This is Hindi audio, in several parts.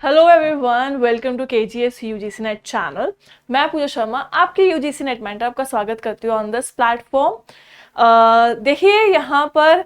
Hello everyone, welcome to KGS UGC NET channel. मैं पूजा शर्मा आपके UGC नेट मेंटर आपका स्वागत करती हूँ ऑन दिस प्लेटफॉर्म। देखिए यहाँ पर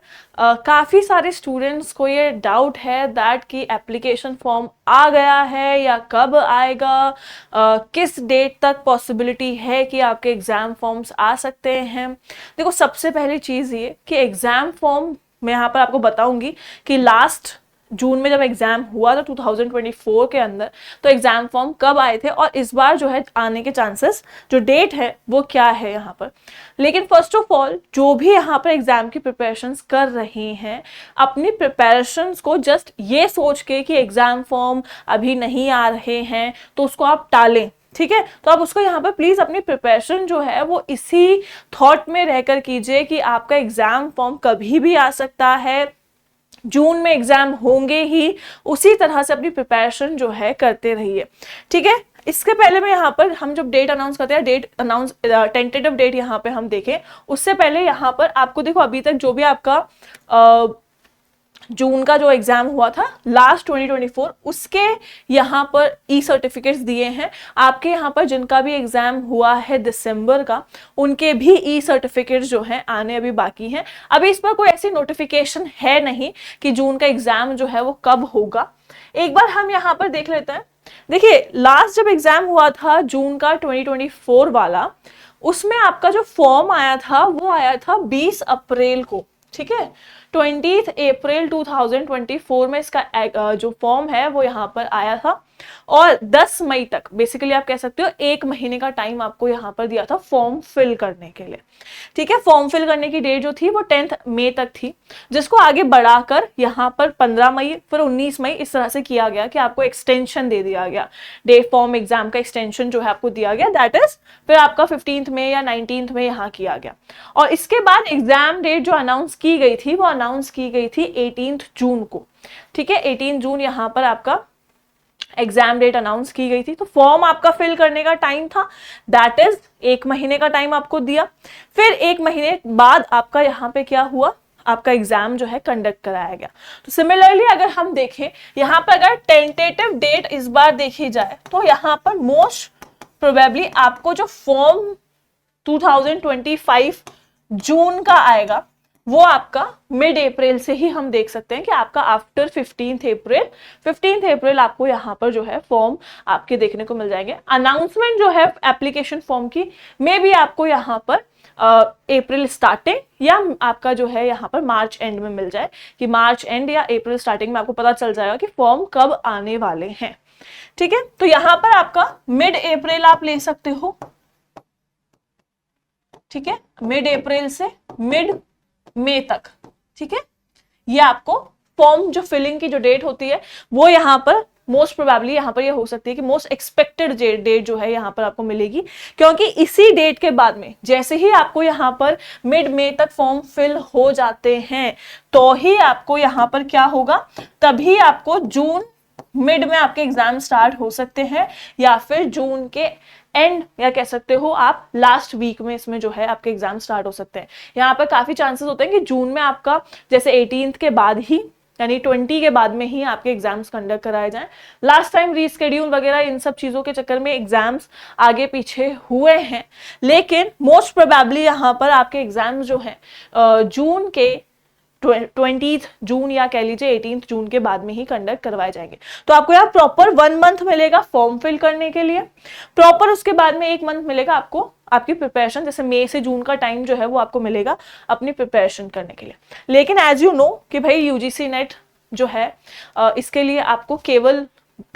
काफ़ी सारे स्टूडेंट्स को ये डाउट है दैट कि एप्लीकेशन फॉर्म आ गया है या कब आएगा, किस डेट तक पॉसिबिलिटी है कि आपके एग्ज़ाम फॉर्म्स आ सकते हैं। देखो, सबसे पहली चीज़ ये कि एग्ज़ाम फॉर्म मैं यहाँ पर आपको बताऊंगी कि लास्ट जून में जब एग्जाम हुआ था 2024 के अंदर, तो एग्जाम फॉर्म कब आए थे और इस बार जो है आने के चांसेस जो डेट है वो क्या है यहाँ पर। लेकिन फर्स्ट ऑफ ऑल जो भी यहाँ पर एग्जाम की प्रिपरेशंस कर रहे हैं, अपनी प्रिपरेशंस को जस्ट ये सोच के कि एग्जाम फॉर्म अभी नहीं आ रहे हैं तो उसको आप टालें, ठीक है। तो आप उसको यहाँ पर प्लीज अपनी प्रिपरेशन जो है वो इसी थॉट में रहकर कीजिए कि आपका एग्जाम फॉर्म कभी भी आ सकता है, जून में एग्जाम होंगे ही, उसी तरह से अपनी प्रिपरेशन जो है करते रहिए, ठीक है। इसके पहले मैं यहाँ पर हम जब डेट अनाउंस करते हैं, डेट अनाउंस टेंटेटिव डेट यहाँ पे हम देखें, उससे पहले यहाँ पर आपको देखो अभी तक जो भी आपका जून का जो एग्जाम हुआ था लास्ट 2024, उसके यहाँ पर ई सर्टिफिकेट्स दिए हैं। आपके यहाँ पर जिनका भी एग्जाम हुआ है दिसंबर का, उनके भी ई सर्टिफिकेट्स जो हैं आने अभी बाकी हैं। अभी इस पर कोई ऐसी नोटिफिकेशन है नहीं कि जून का एग्जाम जो है वो कब होगा। एक बार हम यहाँ पर देख लेते हैं। देखिए, लास्ट जब एग्जाम हुआ था जून का 2024 वाला, उसमें आपका जो फॉर्म आया था वो आया था 20 अप्रैल को, ठीक है। 20 अप्रैल 2024 में इसका जो फॉर्म है वो यहाँ पर आया था और 10 मई तक, बेसिकली आप कह सकते हो 1 महीने का टाइम आपको यहाँ पर दिया था फॉर्म फिल करने के लिए, ठीक है। फॉर्म फिल करने की डेट जो थी वो 10 मई तक थी, जिसको आगे बढ़ाकर यहाँ पर 15 मई फिर 19 मई इस तरह से किया गया कि आपको एक्सटेंशन दे दिया गया, डेट फॉर्म एग्जाम का एक्सटेंशन जो है आपको दिया गया, दैट इज फिर आपका 15 में या 19 में यहाँ किया गया। और इसके बाद एग्जाम डेट जो अनाउंस की गई थी वो अनाउंस की गई थी 18 जून को, ठीक है। 18 जून यहाँ पर आपका एग्जाम डेट अनाउंस की गई थी। तो फॉर्म आपका फिल करने का टाइम था, दैट इज 1 महीने का टाइम आपको दिया। फिर 1 महीने बाद आपका यहाँ पे क्या हुआ, आपका एग्जाम जो है कंडक्ट कराया गया। तो सिमिलरली अगर हम देखें यहाँ पर, अगर टेंटेटिव डेट इस बार देखी जाए तो यहाँ पर मोस्ट प्रोबेबली आपको जो फॉर्म 2025 जून का आएगा वो आपका मिड अप्रैल से ही हम देख सकते हैं कि आपका आफ्टर 15 अप्रैल आपको यहाँ पर जो है फॉर्म आपके देखने को मिल जाएंगे। अनाउंसमेंट जो है एप्लीकेशन फॉर्म की मे भी आपको यहाँ पर अप्रैल स्टार्टिंग या आपका जो है यहाँ पर मार्च एंड में मिल जाए, कि मार्च एंड या अप्रैल स्टार्टिंग में आपको पता चल जाएगा कि फॉर्म कब आने वाले हैं, ठीक है। तो यहाँ पर आपका मिड अप्रैल आप ले सकते हो, ठीक है, मिड अप्रैल से मिड मई तक, ठीक है। ये आपको फॉर्म जो फिलिंग की जो डेट होती है वो यहाँ पर मोस्ट प्रोबेबली यहाँ पर ये हो सकती है कि मोस्ट एक्सपेक्टेड डेट जो है यहाँ पर आपको मिलेगी, क्योंकि इसी डेट के बाद में जैसे ही आपको यहाँ पर मिड मई तक फॉर्म फिल हो जाते हैं तो ही आपको यहाँ पर क्या होगा, तभी आपको जून मिड में आपके एग्जाम स्टार्ट हो सकते हैं, या फिर जून के एंड या कह सकते हो आप लास्ट वीक में इसमें जो है आपके एग्जाम स्टार्ट हो सकते हैं। यहाँ पर काफी चांसेस होते हैं कि जून में आपका जैसे 18 के बाद ही यानी 20 के बाद में ही आपके एग्जाम्स कंडक्ट कराए जाएं। लास्ट टाइम रीस्केड्यूल वगैरह इन सब चीजों के चक्कर में एग्जाम्स आगे पीछे हुए हैं, लेकिन मोस्ट प्रोबेबली यहाँ पर आपके एग्जाम्स जो है जून के 20 जून या कह लीजिए 18 जून के बाद में ही कंडक्ट करवाए जाएंगे। तो आपको यहाँ प्रॉपर 1 मंथ मिलेगा फॉर्म फिल करने के लिए, प्रॉपर उसके बाद में 1 मंथ मिलेगा आपको आपकी प्रिपरेशन, जैसे मई से जून का टाइम जो है वो आपको मिलेगा अपनी प्रिपरेशन करने के लिए। लेकिन एज यू नो कि भाई यूजीसी नेट जो है इसके लिए आपको केवल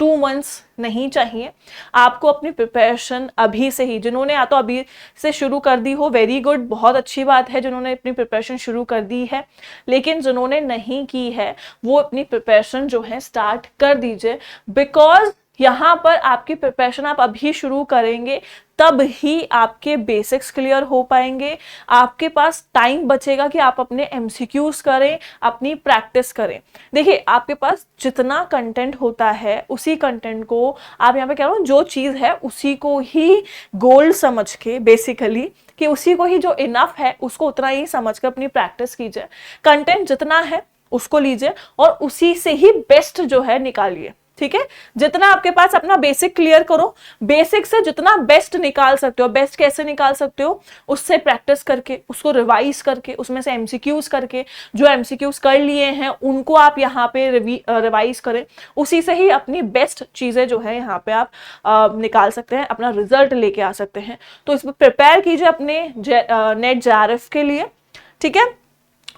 2 मंथ्स नहीं चाहिए, आपको अपनी प्रिपरेशन अभी से ही, जिन्होंने या तो अभी से शुरू कर दी हो वेरी गुड, बहुत अच्छी बात है जिन्होंने अपनी प्रिपरेशन शुरू कर दी है, लेकिन जिन्होंने नहीं की है वो अपनी प्रिपरेशन जो है स्टार्ट कर दीजिए, बिकॉज यहाँ पर आपकी प्रिपरेशन आप अभी शुरू करेंगे तब ही आपके बेसिक्स क्लियर हो पाएंगे, आपके पास टाइम बचेगा कि आप अपने एमसीक्यूज करें, अपनी प्रैक्टिस करें। देखिए, आपके पास जितना कंटेंट होता है उसी कंटेंट को आप यहाँ पे कह रहा हूँ, जो चीज़ है उसी को ही गोल्ड समझ के, बेसिकली कि उसी को ही जो इनफ है उसको उतना ही समझ कर अपनी प्रैक्टिस कीजिए। कंटेंट जितना है उसको लीजिए और उसी से ही बेस्ट जो है निकालिए, ठीक है, जितना आपके पास अपना बेसिक क्लियर करो, बेसिक से जितना बेस्ट निकाल सकते हो, बेस्ट कैसे निकाल सकते हो, उससे प्रैक्टिस करके, उसको रिवाइज करके, उसमें से एमसीक्यूज करके, जो एमसीक्यूज कर लिए हैं उनको आप यहाँ पे रिवाइज करें, उसी से ही अपनी बेस्ट चीजें जो है यहाँ पे आप निकाल सकते हैं, अपना रिजल्ट लेके आ सकते हैं। तो इसमें प्रिपेयर कीजिए अपने नेट जेआरएफ के लिए, ठीक है।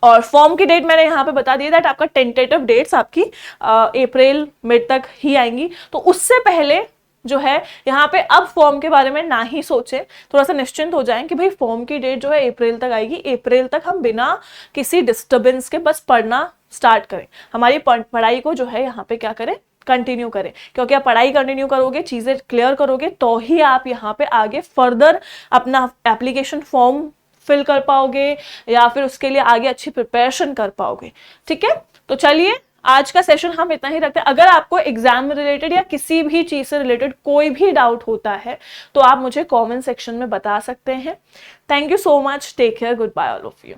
और फॉर्म की डेट मैंने यहाँ पे बता दिया दैट आपका टेंटेटिव डेट्स आपकी अप्रैल मिड तक ही आएंगी। तो उससे पहले जो है यहाँ पे अब फॉर्म के बारे में ना ही सोचें, थोड़ा सा निश्चिंत हो जाएं कि भाई फॉर्म की डेट जो है अप्रैल तक आएगी, अप्रैल तक हम बिना किसी डिस्टर्बेंस के बस पढ़ना स्टार्ट करें, हमारी पढ़ाई को जो है यहाँ पे क्या करें, कंटिन्यू करें। क्योंकि आप पढ़ाई कंटिन्यू करोगे, चीजें क्लियर करोगे, तो ही आप यहाँ पे आगे फर्दर अपना एप्लीकेशन फॉर्म फिल कर पाओगे या फिर उसके लिए आगे अच्छी प्रिपरेशन कर पाओगे, ठीक है। तो चलिए आज का सेशन हम इतना ही रखते हैं। अगर आपको एग्जाम रिलेटेड या किसी भी चीज से रिलेटेड कोई भी डाउट होता है तो आप मुझे कमेंट सेक्शन में बता सकते हैं। Thank you so much, take care, goodbye all of you.